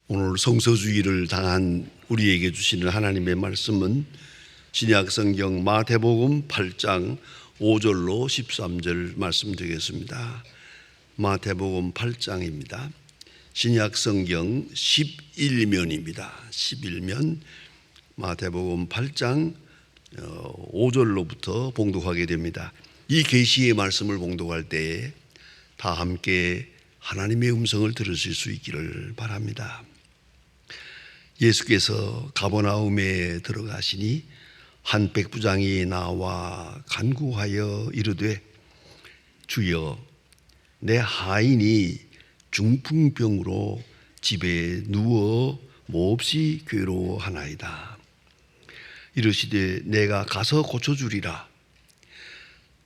오늘 성서주의를 당한 우리에게 주시는 하나님의 말씀은 신약 성경 마태복음 8장 5절로 13절 말씀드리겠습니다. 마태복음 8장입니다. 신약 성경 11면입니다. 11면 마태복음 8장 5절로부터 봉독하게 됩니다. 이 계시의 말씀을 봉독할 때에 다 함께 하나님의 음성을 들으실 수 있기를 바랍니다. 예수께서 가버나움에 들어가시니 한 백부장이 나와 간구하여 이르되 주여 내 하인이 중풍병으로 집에 누워 몹시 괴로워하나이다. 이르시되 내가 가서 고쳐주리라.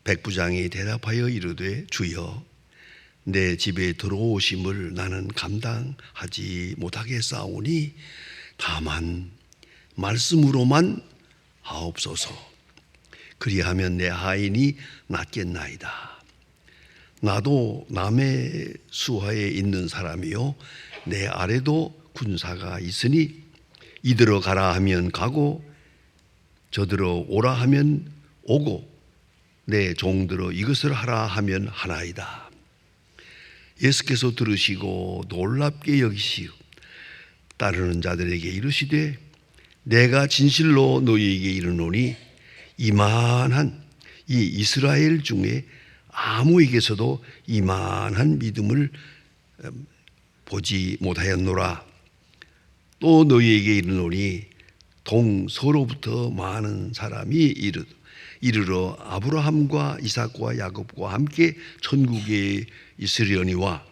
백부장이 대답하여 이르되 주여 내 집에 들어오심을 나는 감당하지 못하겠사오니 다만 말씀으로만 하옵소서. 그리하면 내 하인이 낫겠나이다. 나도 남의 수하에 있는 사람이요 내 아래도 군사가 있으니 이들어 가라 하면 가고 저들어 오라 하면 오고 내 종들어 이것을 하라 하면 하나이다. 예수께서 들으시고 놀랍게 여기시어 따르는 자들에게 이르시되 내가 진실로 너희에게 이르노니 이만한 이 이스라엘 중에 아무에게서도 이만한 믿음을 보지 못하였노라. 또 너희에게 이르노니 동서로부터 많은 사람이 이르러 아브라함과 이삭과 야곱과 함께 천국에 있으려니와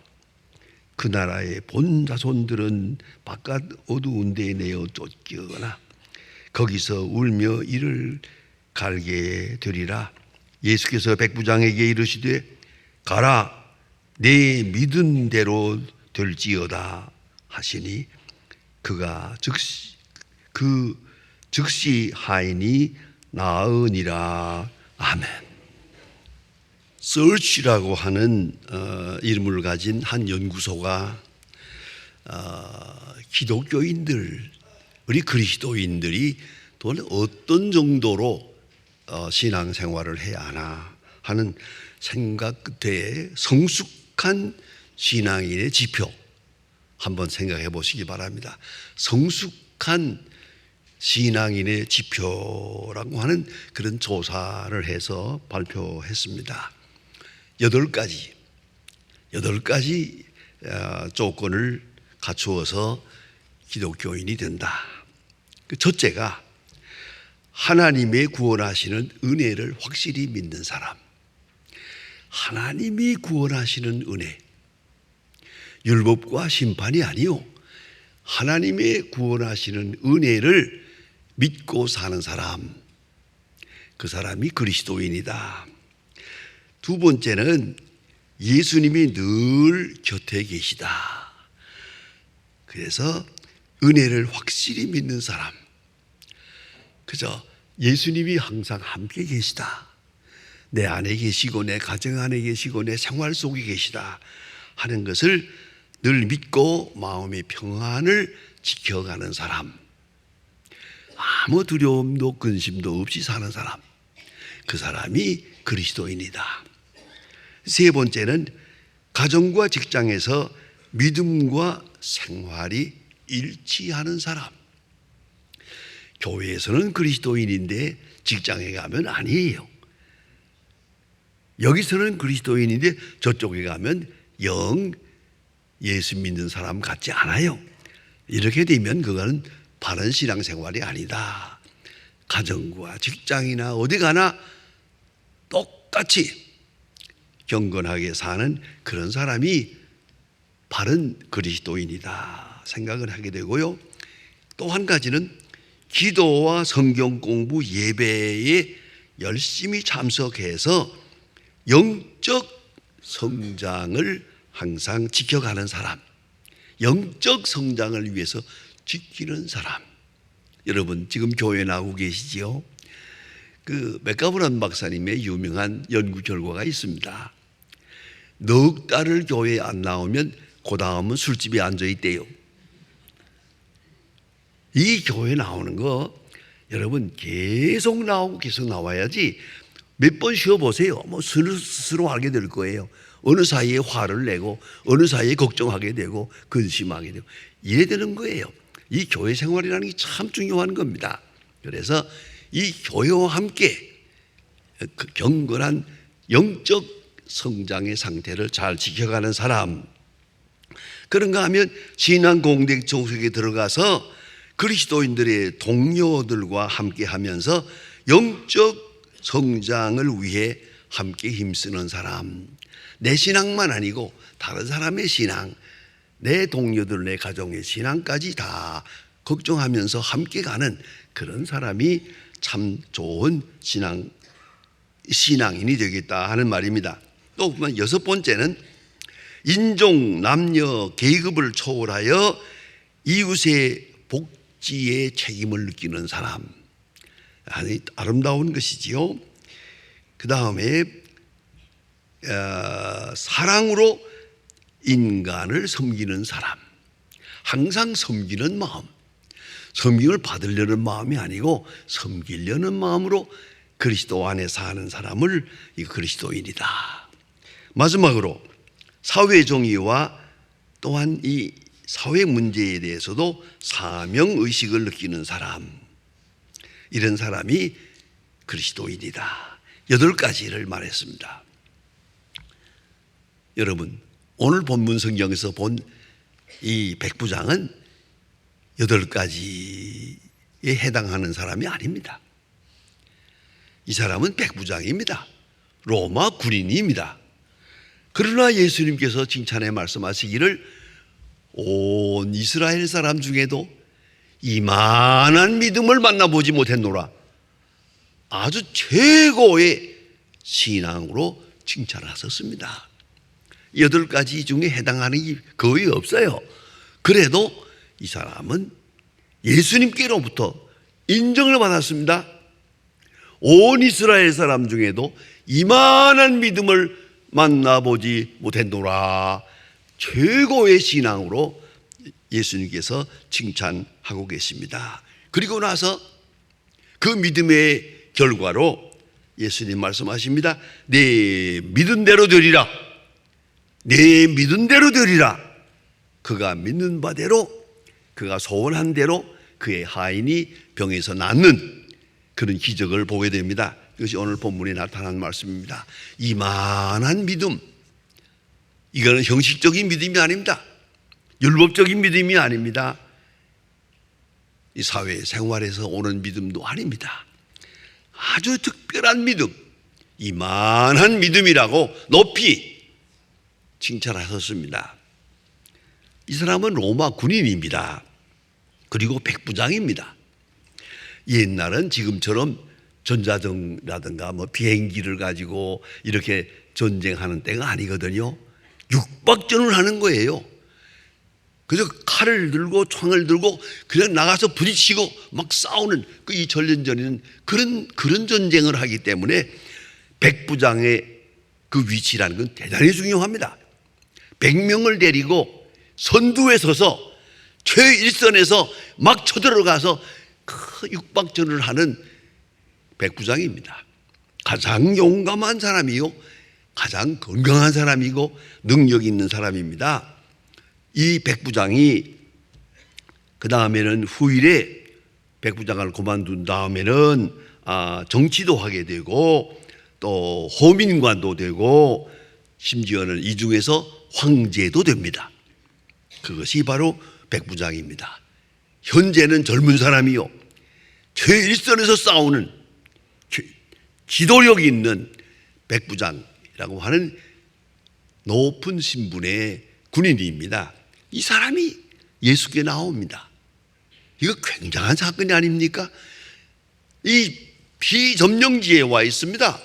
그 나라의 본 자손들은 바깥 어두운 데 내어 쫓겨나 거기서 울며 이를 갈게 되리라. 예수께서 백부장에게 이르시되 가라 내 믿은 대로 될지어다 하시니 그가 즉시 하인이 나으니라. 아멘. 서치라고 하는 이름을 가진 한 연구소가 기독교인들, 우리 그리스도인들이 또 어떤 정도로 신앙생활을 해야 하나 하는 생각 끝에 성숙한 신앙인의 지표 한번 생각해 보시기 바랍니다. 성숙한 신앙인의 지표라고 하는 그런 조사를 해서 발표했습니다. 8가지 조건을 갖추어서 기독교인이 된다. 첫째가 하나님의 구원하시는 은혜를 확실히 믿는 사람. 하나님이 구원하시는 은혜. 율법과 심판이 아니요. 하나님의 구원하시는 은혜를 믿고 사는 사람. 그 사람이 그리스도인이다. 두 번째는 예수님이 늘 곁에 계시다. 그래서 은혜를 확실히 믿는 사람. 그저 예수님이 항상 함께 계시다. 내 안에 계시고 내 가정 안에 계시고 내 생활 속에 계시다 하는 것을 늘 믿고 마음의 평안을 지켜가는 사람. 아무 두려움도 근심도 없이 사는 사람. 그 사람이 그리스도인이다. 세 번째는 가정과 직장에서 믿음과 생활이 일치하는 사람. 교회에서는 그리스도인인데 직장에 가면 아니에요. 여기서는 그리스도인인데 저쪽에 가면 영 예수 믿는 사람 같지 않아요. 이렇게 되면 그거는 바른 신앙생활이 아니다. 가정과 직장이나 어디 가나 똑같이 경건하게 사는 그런 사람이 바른 그리스도인이다 생각을 하게 되고요. 또 한 가지는 기도와 성경 공부 예배에 열심히 참석해서 영적 성장을 항상 지켜가는 사람. 영적 성장을 위해서 지키는 사람. 여러분 지금 교회 나오고 계시지요? 그 맥가브란 박사님의 유명한 연구 결과가 있습니다. 넉 달을 교회에 안 나오면 그 다음은 술집에 앉아 있대요. 이 교회 나오는 거 여러분 계속 나오고 계속 나와야지 몇 번 쉬어보세요. 뭐 스스로 알게 될 거예요. 어느 사이에 화를 내고 어느 사이에 걱정하게 되고 근심하게 되고 이래 되는 거예요. 이 교회 생활이라는 게 참 중요한 겁니다. 그래서 이 교회와 함께 그 경건한 영적 성장의 상태를 잘 지켜가는 사람, 그런가 하면 신앙 공동체 속에 들어가서 그리스도인들의 동료들과 함께 하면서 영적 성장을 위해 함께 힘쓰는 사람, 내 신앙만 아니고 다른 사람의 신앙, 내 동료들, 내 가정의 신앙까지 다 걱정하면서 함께 가는 그런 사람이 참 좋은 신앙인이 되겠다 하는 말입니다. 또 여섯 번째는 인종, 남녀, 계급을 초월하여 이웃의 복지의 책임을 느끼는 사람. 아니, 아름다운 것이지요. 그 다음에 사랑으로 인간을 섬기는 사람. 항상 섬기는 마음, 섬김을 받으려는 마음이 아니고 섬기려는 마음으로 그리스도 안에 사는 사람을 이 그리스도인이다. 마지막으로 사회 정의와 또한 이 사회 문제에 대해서도 사명의식을 느끼는 사람, 이런 사람이 그리스도인이다. 8가지를 말했습니다. 여러분, 오늘 본문 성경에서 본 이 백부장은 8가지에 해당하는 사람이 아닙니다. 이 사람은 백부장입니다. 로마 군인입니다. 그러나 예수님께서 칭찬에 말씀하시기를 온 이스라엘 사람 중에도 이만한 믿음을 만나보지 못했노라. 아주 최고의 신앙으로 칭찬하셨습니다. 8가지 중에 해당하는 게 거의 없어요. 그래도 이 사람은 예수님께로부터 인정을 받았습니다. 온 이스라엘 사람 중에도 이만한 믿음을 만나보지 못했노라. 최고의 신앙으로 예수님께서 칭찬하고 계십니다. 그리고 나서 그 믿음의 결과로 예수님 말씀하십니다. 내 믿은 대로 되리라. 내 믿은 대로 되리라. 그가 믿는 바대로, 그가 소원한 대로 그의 하인이 병에서 낫는 그런 기적을 보게 됩니다. 이것이 오늘 본문에 나타난 말씀입니다. 이만한 믿음, 이거는 형식적인 믿음이 아닙니다. 율법적인 믿음이 아닙니다. 이 사회 생활에서 오는 믿음도 아닙니다. 아주 특별한 믿음, 이만한 믿음이라고 높이 칭찬하셨습니다. 이 사람은 로마 군인입니다. 그리고 백부장입니다. 옛날은 지금처럼 전자정라든가 뭐 비행기를 가지고 이렇게 전쟁하는 때가 아니거든요. 육박전을 하는 거예요. 그래서 칼을 들고 총을 들고 그냥 나가서 부딪히고 막 싸우는 그 이 전련전에는 그런 전쟁을 하기 때문에 백부장의 그 위치라는 건 대단히 중요합니다. 100명을 데리고 선두에 서서 최일선에서 막 쳐들어가서 그 육박전을 하는 백부장입니다. 가장 용감한 사람이요, 가장 건강한 사람이고 능력 있는 사람입니다. 이 백부장이 그 다음에는 후일에 백부장을 그만둔 다음에는 정치도 하게 되고 또 호민관도 되고 심지어는 이 중에서 황제도 됩니다. 그것이 바로 백부장입니다. 현재는 젊은 사람이요, 최일선에서 싸우는 지도력 있는 백부장이라고 하는 높은 신분의 군인입니다. 이 사람이 예수께 나옵니다. 이거 굉장한 사건이 아닙니까? 이 비점령지에 와 있습니다.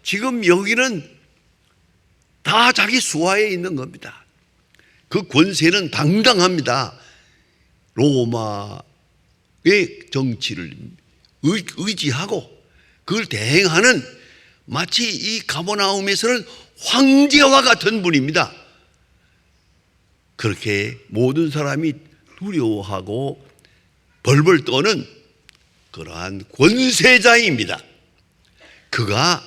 지금 여기는 다 자기 수하에 있는 겁니다. 그 권세는 당당합니다. 로마의 정치를 의지하고 그걸 대행하는, 마치 이 가버나움에서는 황제와 같은 분입니다. 그렇게 모든 사람이 두려워하고 벌벌 떠는 그러한 권세자입니다. 그가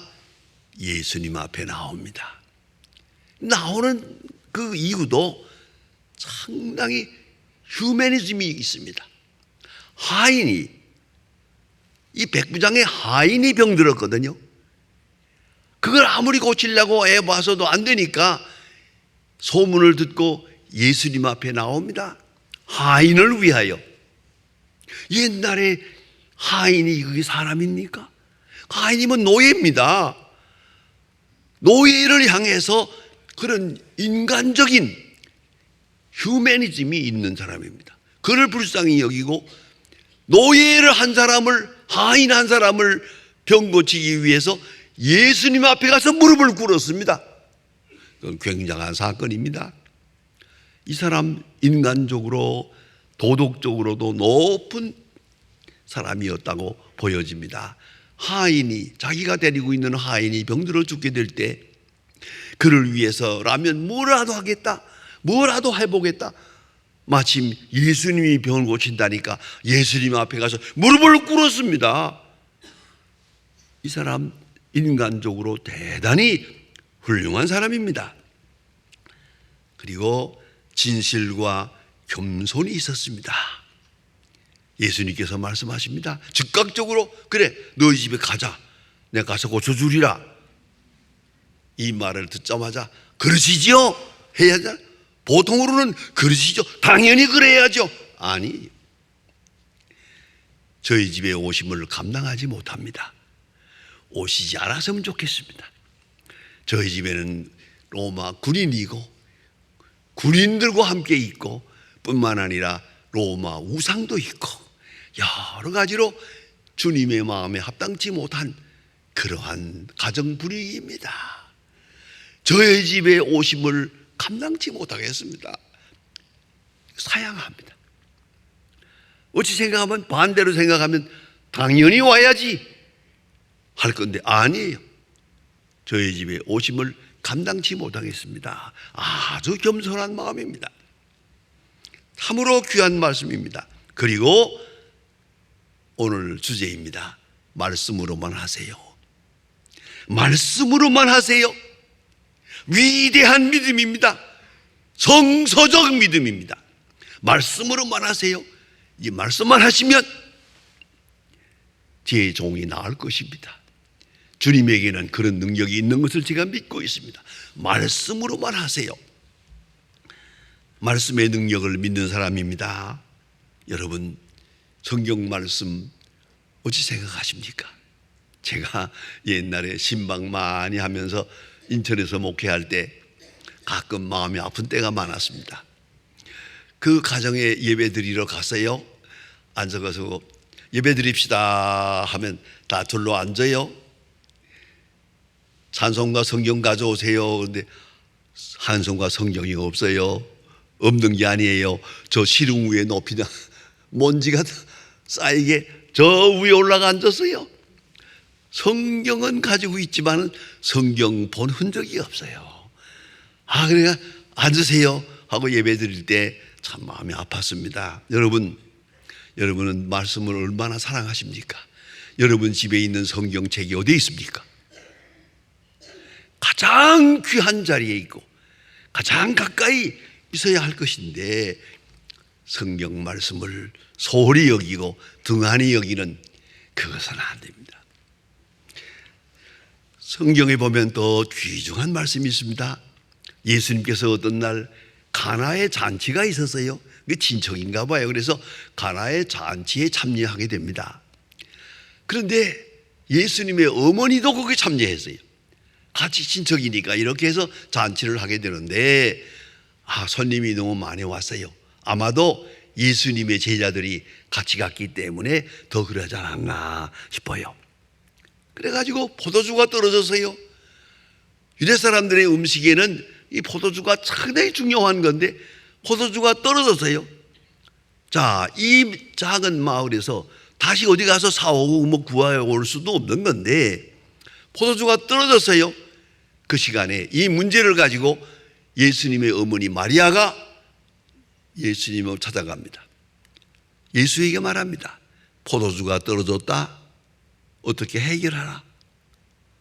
예수님 앞에 나옵니다. 나오는 그 이유도 상당히 휴머니즘이 있습니다. 하인이, 이 백부장의 하인이 병들었거든요. 그걸 아무리 고치려고 애봐서도 안 되니까 소문을 듣고 예수님 앞에 나옵니다. 하인을 위하여. 옛날에 하인이 그게 사람입니까? 하인이면 노예입니다. 노예를 향해서 그런 인간적인 휴머니즘이 있는 사람입니다. 그를 불쌍히 여기고 노예를 한 사람을, 하인 한 사람을 병 고치기 위해서 예수님 앞에 가서 무릎을 꿇었습니다. 그건 굉장한 사건입니다. 이 사람 인간적으로 도덕적으로도 높은 사람이었다고 보여집니다. 하인이, 자기가 데리고 있는 하인이 병들어 죽게 될 때 그를 위해서라면 뭐라도 하겠다, 뭐라도 해보겠다. 마침 예수님이 병을 고친다니까 예수님 앞에 가서 무릎을 꿇었습니다. 이 사람 인간적으로 대단히 훌륭한 사람입니다. 그리고 진실과 겸손이 있었습니다. 예수님께서 말씀하십니다. 즉각적으로 그래, 너희 집에 가자, 내가 가서 고쳐주리라. 이 말을 듣자마자 그러시지요? 해야죠. 보통으로는 그러시죠, 당연히 그래야죠. 아니, 저희 집에 오심을 감당하지 못합니다. 오시지 않았으면 좋겠습니다. 저희 집에는 로마 군인이고 군인들과 함께 있고 뿐만 아니라 로마 우상도 있고 여러 가지로 주님의 마음에 합당치 못한 그러한 가정 분위기입니다. 저희 집에 오심을 감당치 못하겠습니다. 사양합니다. 어찌 생각하면, 반대로 생각하면 당연히 와야지 할 건데 아니에요. 저희 집에 오심을 감당치 못하겠습니다. 아주 겸손한 마음입니다. 참으로 귀한 말씀입니다. 그리고 오늘 주제입니다. 말씀으로만 하세요. 말씀으로만 하세요. 위대한 믿음입니다. 성서적 믿음입니다. 말씀으로만 하세요. 이 말씀만 하시면 제 종이 나을 것입니다. 주님에게는 그런 능력이 있는 것을 제가 믿고 있습니다. 말씀으로만 하세요. 말씀의 능력을 믿는 사람입니다. 여러분, 성경 말씀 어찌 생각하십니까? 제가 옛날에 신방 많이 하면서 인천에서 목회할 때 가끔 마음이 아픈 때가 많았습니다. 그 가정에 예배 드리러 갔어요. 앉아가서 예배 드립시다 하면 다 둘러 앉아요. 찬송과 성경 가져오세요. 그런데 한 손과 성경이 없어요. 없는 게 아니에요. 저 시름 위에 높이 먼지가 쌓이게 저 위에 올라가 앉았어요. 성경은 가지고 있지만 성경 본 흔적이 없어요. 그러니까 앉으세요 하고 예배 드릴 때 참 마음이 아팠습니다. 여러분은 말씀을 얼마나 사랑하십니까? 여러분 집에 있는 성경책이 어디에 있습니까? 가장 귀한 자리에 있고 가장 가까이 있어야 할 것인데 성경 말씀을 소홀히 여기고 등한히 여기는 그것은 안 됩니다. 성경에 보면 더 귀중한 말씀이 있습니다. 예수님께서 어떤 날 가나의 잔치가 있었어요. 그 친척인가 봐요. 그래서 가나의 잔치에 참여하게 됩니다. 그런데 예수님의 어머니도 거기에 참여했어요. 같이 친척이니까 이렇게 해서 잔치를 하게 되는데 손님이 너무 많이 왔어요. 아마도 예수님의 제자들이 같이 갔기 때문에 더 그러지 않았나 싶어요. 그래가지고 포도주가 떨어졌어요. 유대 사람들의 음식에는 이 포도주가 상당히 중요한 건데 포도주가 떨어졌어요. 자, 이 작은 마을에서 다시 어디 가서 사오고 뭐 구해올 수도 없는 건데 포도주가 떨어졌어요. 그 시간에 이 문제를 가지고 예수님의 어머니 마리아가 예수님을 찾아갑니다. 예수에게 말합니다. 포도주가 떨어졌다. 어떻게 해결하라?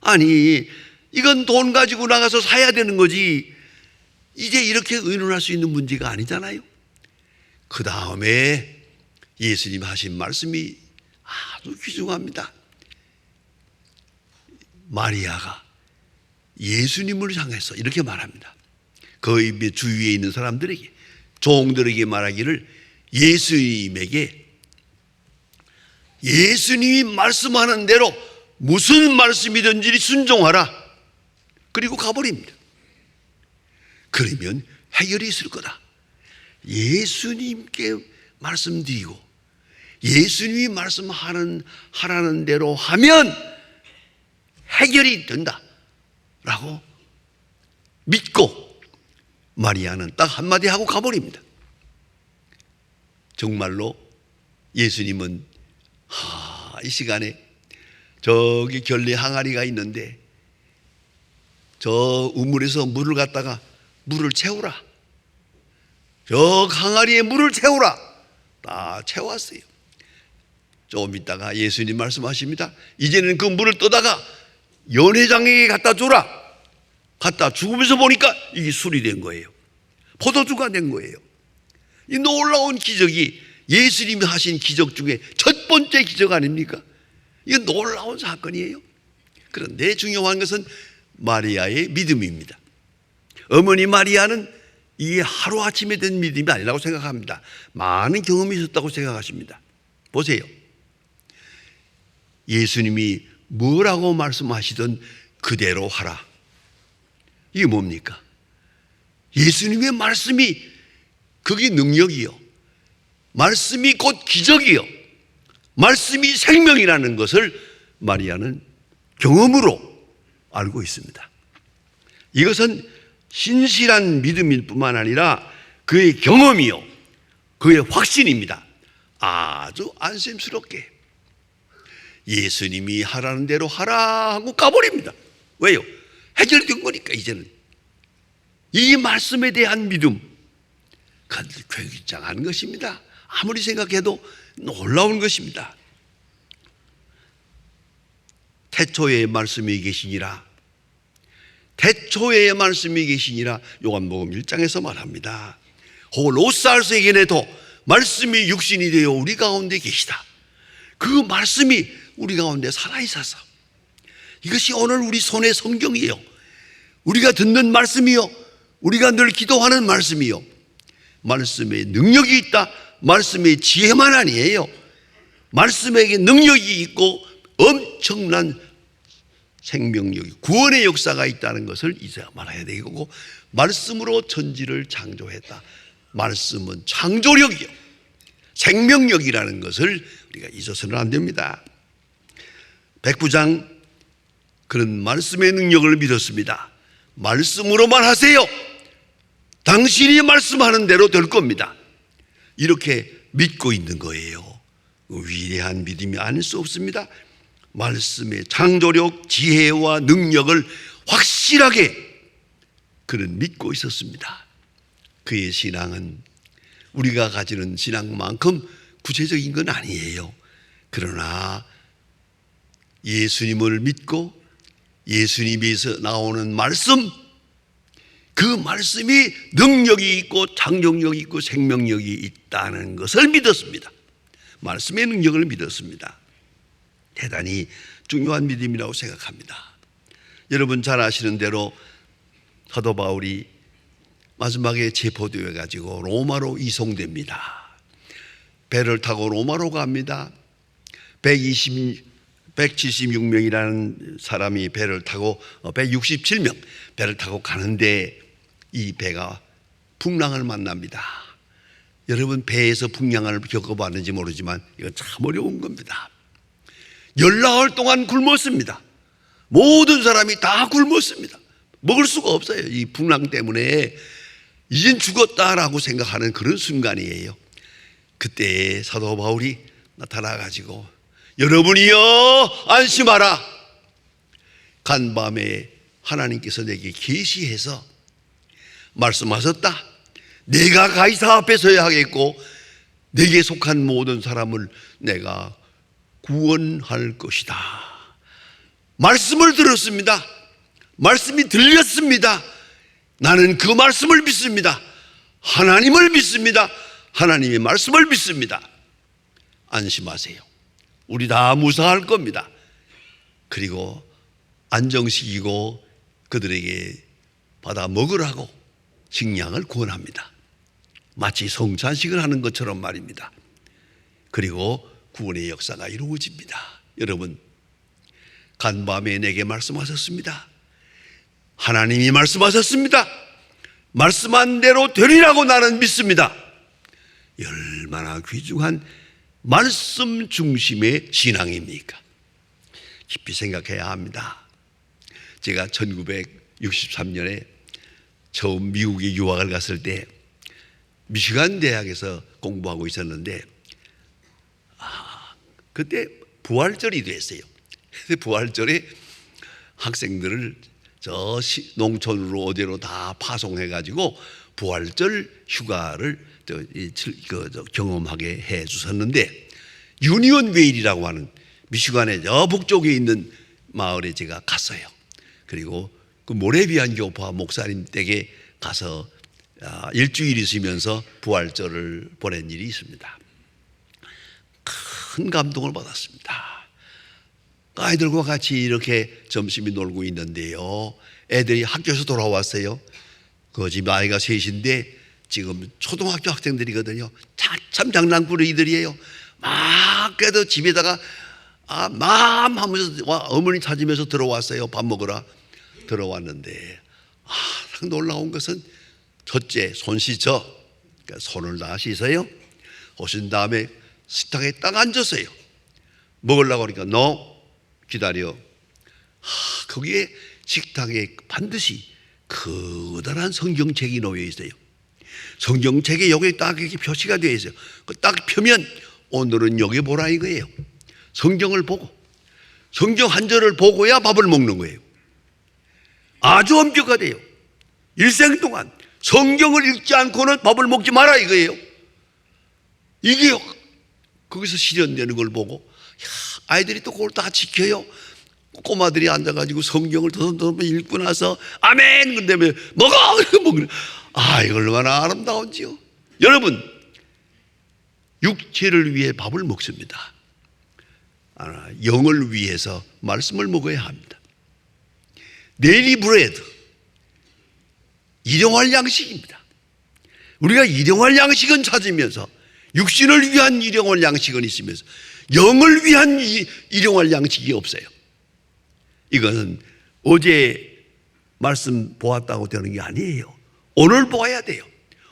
아니, 이건 돈 가지고 나가서 사야 되는 거지. 이제 이렇게 의논할 수 있는 문제가 아니잖아요. 그 다음에 예수님 하신 말씀이 아주 귀중합니다. 마리아가 예수님을 향해서 이렇게 말합니다. 그 주위에 있는 사람들에게, 종들에게 말하기를, 예수님에게 예수님이 말씀하는 대로 무슨 말씀이든지 순종하라. 그리고 가버립니다. 그러면 해결이 있을 거다. 예수님께 말씀드리고 예수님이 말씀하라는 대로 하면 해결이 된다 라고 믿고 마리아는 딱 한마디 하고 가버립니다. 정말로 예수님은 이 시간에 저기 결례 항아리가 있는데 저 우물에서 물을 갖다가 물을 채우라. 저 항아리에 물을 채우라. 다 채웠어요. 조금 있다가 예수님 말씀하십니다. 이제는 그 물을 떠다가 연회장에게 갖다 줘라. 갖다 죽으면서 보니까 이게 술이 된 거예요. 포도주가 된 거예요. 이 놀라운 기적이 예수님이 하신 기적 중에 첫 번째 기적 아닙니까? 이건 놀라운 사건이에요. 그런데 중요한 것은 마리아의 믿음입니다. 어머니 마리아는 이게 하루아침에 된 믿음이 아니라고 생각합니다. 많은 경험이 있었다고 생각하십니다. 보세요. 예수님이 뭐라고 말씀하시든 그대로 하라. 이게 뭡니까? 예수님의 말씀이 그게 능력이요, 말씀이 곧 기적이요, 말씀이 생명이라는 것을 마리아는 경험으로 알고 있습니다. 이것은 신실한 믿음일 뿐만 아니라 그의 경험이요, 그의 확신입니다. 아주 안심스럽게 예수님이 하라는 대로 하라 하고 가버립니다. 왜요? 해결된 거니까. 이제는 이 말씀에 대한 믿음, 굉장한 것입니다. 아무리 생각해도 놀라운 것입니다. 태초에 말씀이 계시니라, 태초에 말씀이 계시니라 요한복음 1장에서 말합니다. 혹 로스알세겐에도 말씀이 육신이 되어 우리 가운데 계시다. 그 말씀이 우리 가운데 살아있어서, 이것이 오늘 우리 손에 성경이요, 우리가 듣는 말씀이요, 우리가 늘 기도하는 말씀이요, 말씀에 능력이 있다. 말씀의 지혜만 아니에요. 말씀에게 능력이 있고 엄청난 생명력이, 구원의 역사가 있다는 것을 이제 말해야 되고, 말씀으로 천지를 창조했다. 말씀은 창조력이요, 생명력이라는 것을 우리가 잊어서는 안 됩니다. 백부장, 그런 말씀의 능력을 믿었습니다. 말씀으로만 하세요. 당신이 말씀하는 대로 될 겁니다. 이렇게 믿고 있는 거예요. 위대한 믿음이 아닐 수 없습니다. 말씀의 창조력, 지혜와 능력을 확실하게 그는 믿고 있었습니다. 그의 신앙은 우리가 가지는 신앙만큼 구체적인 건 아니에요. 그러나 예수님을 믿고 예수님에서 나오는 말씀, 그 말씀이 능력이 있고 창조력이 있고 생명력이 있다는 것을 믿었습니다. 말씀의 능력을 믿었습니다. 대단히 중요한 믿음이라고 생각합니다. 여러분 잘 아시는 대로 사도 바울이 마지막에 체포되어 가지고 로마로 이송됩니다. 배를 타고 로마로 갑니다. 176명이라는 사람이 배를 타고 167명 배를 타고 가는데 이 배가 풍랑을 만납니다. 여러분 배에서 풍랑을 겪어봤는지 모르지만 이건 참 어려운 겁니다. 열나흘 동안 굶었습니다. 모든 사람이 다 굶었습니다. 먹을 수가 없어요. 이 풍랑 때문에 이젠 죽었다라고 생각하는 그런 순간이에요. 그때 사도 바울이 나타나가지고 여러분이여 안심하라. 간밤에 하나님께서 내게 계시해서 말씀하셨다. 내가 가이사 앞에 서야 하겠고 내게 속한 모든 사람을 내가 구원할 것이다. 말씀을 들었습니다. 말씀이 들렸습니다. 나는 그 말씀을 믿습니다. 하나님을 믿습니다. 하나님의 말씀을 믿습니다. 안심하세요. 우리 다 무사할 겁니다. 그리고 안정시키고 그들에게 받아 먹으라고 식량을 구원합니다. 마치 성찬식을 하는 것처럼 말입니다. 그리고 구원의 역사가 이루어집니다. 여러분, 간밤에 내게 말씀하셨습니다. 하나님이 말씀하셨습니다. 말씀한 대로 되리라고 나는 믿습니다. 얼마나 귀중한 말씀 중심의 신앙입니까? 깊이 생각해야 합니다. 제가 1963년에 처음 미국에 유학을 갔을 때 미시간 대학에서 공부하고 있었는데 그때 부활절이 됐어요. 부활절에 학생들을 저 농촌으로 어디로 다 파송해가지고 부활절 휴가를 경험하게 해 주셨는데 유니온 웨일이라고 하는 미시간의 저 북쪽에 있는 마을에 제가 갔어요. 그리고 그 모래비안 교파 목사님 댁에 가서 일주일 있으면서 부활절을 보낸 일이 있습니다. 큰 감동을 받았습니다. 아이들과 같이 이렇게 점심이 놀고 있는데요, 애들이 학교에서 돌아왔어요. 그 집 아이가 셋인데 지금 초등학교 학생들이거든요. 참 장난꾸러기들이에요. 막 그래도 집에다가 맘 하면서 어머니 찾으면서 들어왔어요. 밥 먹으러 들어왔는데 놀라운 것은 첫째 손 씻어, 그러니까 손을 다 씻어요. 오신 다음에 식탁에 딱 앉았어요. 먹으려고 하니까 너 기다려. 거기에 식탁에 반드시 커다란 성경책이 놓여 있어요. 성경책에 여기 딱 이렇게 표시가 되어 있어요. 딱 펴면 오늘은 여기 보라 이거예요. 성경을 보고 성경 한 절을 보고야 밥을 먹는 거예요. 아주 엄격하대요. 일생 동안 성경을 읽지 않고는 밥을 먹지 마라 이거예요. 이게 거기서 실현되는 걸 보고 아이들이 또 그걸 다 지켜요. 꼬마들이 앉아가지고 성경을 더듬더듬 읽고 나서 아멘 그다음에 먹어 먹는. 이거 얼마나 아름다운지요. 여러분, 육체를 위해 밥을 먹습니다. 영을 위해서 말씀을 먹어야 합니다. 데일리 브레드, 일용할 양식입니다. 우리가 일용할 양식은 찾으면서 육신을 위한 일용할 양식은 있으면서 영을 위한 일용할 양식이 없어요. 이거는 어제 말씀 보았다고 되는 게 아니에요. 오늘 보아야 돼요.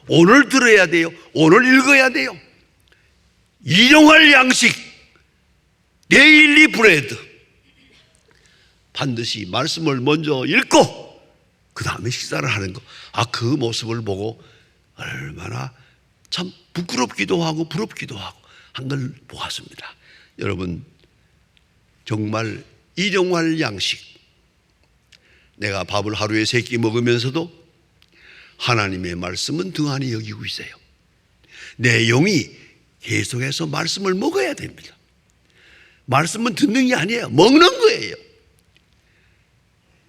오늘 들어야 돼요. 오늘 읽어야 돼요. 일용할 양식, 데일리 브레드. 반드시 말씀을 먼저 읽고 그 다음에 식사를 하는 거. 그 모습을 보고 얼마나 참 부끄럽기도 하고 부럽기도 하고 한 걸 보았습니다. 여러분, 정말 일용할 양식. 내가 밥을 하루에 3끼 먹으면서도 하나님의 말씀은 등한히 여기고 있어요. 내 영이 계속해서 말씀을 먹어야 됩니다. 말씀은 듣는 게 아니에요. 먹는 거예요.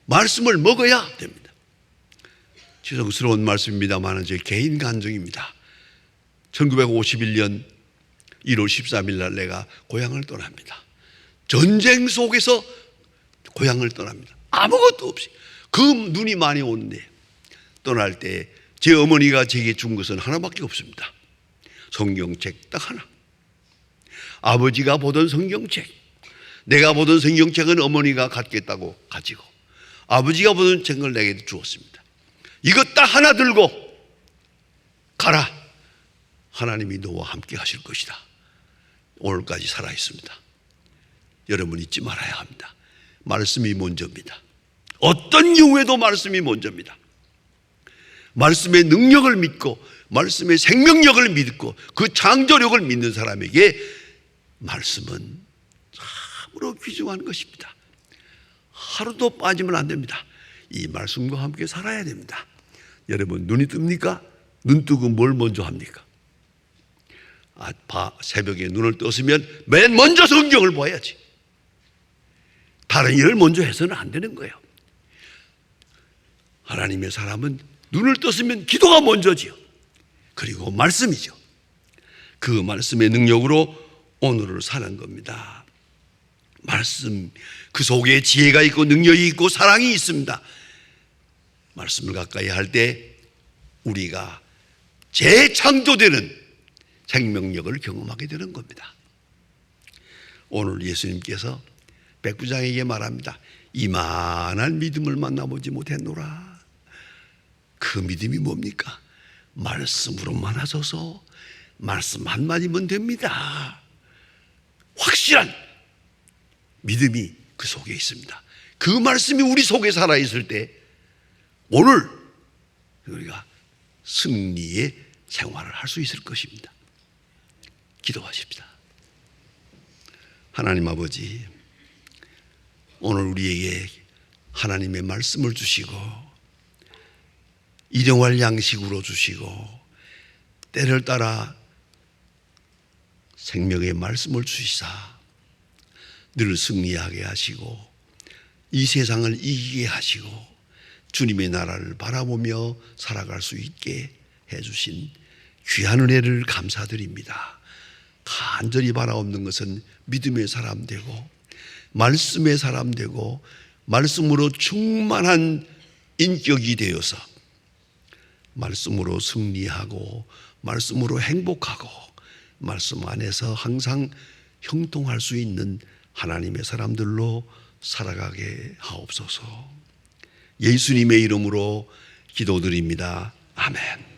말씀을 먹어야 됩니다. 죄송스러운 말씀입니다만 제 개인 간증입니다. 1951년 1월 13일 날 내가 고향을 떠납니다. 전쟁 속에서 고향을 떠납니다. 아무것도 없이. 그 눈이 많이 오는데 떠날 때 제 어머니가 제게 준 것은 하나밖에 없습니다. 성경책 딱 하나. 아버지가 보던 성경책, 내가 보던 성경책은 어머니가 갖겠다고 가지고 아버지가 보던 책을 내게 주었습니다. 이것 딱 하나 들고 가라. 하나님이 너와 함께 하실 것이다. 오늘까지 살아있습니다. 여러분 잊지 말아야 합니다. 말씀이 먼저입니다. 어떤 경우에도 말씀이 먼저입니다. 말씀의 능력을 믿고 말씀의 생명력을 믿고 그 창조력을 믿는 사람에게 말씀은 참으로 귀중한 것입니다. 하루도 빠지면 안 됩니다. 이 말씀과 함께 살아야 됩니다. 여러분 눈이 뜹니까? 눈 뜨고 뭘 먼저 합니까? 새벽에 눈을 떴으면 맨 먼저 성경을 봐야지. 다른 일을 먼저 해서는 안 되는 거예요. 하나님의 사람은 눈을 떴으면 기도가 먼저지요. 그리고 말씀이죠. 그 말씀의 능력으로 오늘을 사는 겁니다. 말씀, 그 속에 지혜가 있고 능력이 있고 사랑이 있습니다. 말씀을 가까이 할 때 우리가 재창조되는 생명력을 경험하게 되는 겁니다. 오늘 예수님께서 백부장에게 말합니다. 이만한 믿음을 만나보지 못했노라. 그 믿음이 뭡니까? 말씀으로만 하소서. 말씀 한마디면 됩니다. 확실한 믿음이 그 속에 있습니다. 그 말씀이 우리 속에 살아있을 때 오늘 우리가 승리의 생활을 할 수 있을 것입니다. 기도하십시다. 하나님 아버지, 오늘 우리에게 하나님의 말씀을 주시고 일용할 양식으로 주시고 때를 따라 생명의 말씀을 주시사 늘 승리하게 하시고 이 세상을 이기게 하시고 주님의 나라를 바라보며 살아갈 수 있게 해주신 귀한 은혜를 감사드립니다. 간절히 바라옵는 것은 믿음의 사람 되고 말씀의 사람 되고 말씀으로 충만한 인격이 되어서 말씀으로 승리하고 말씀으로 행복하고 말씀 안에서 항상 형통할 수 있는 하나님의 사람들로 살아가게 하옵소서. 예수님의 이름으로 기도드립니다. 아멘.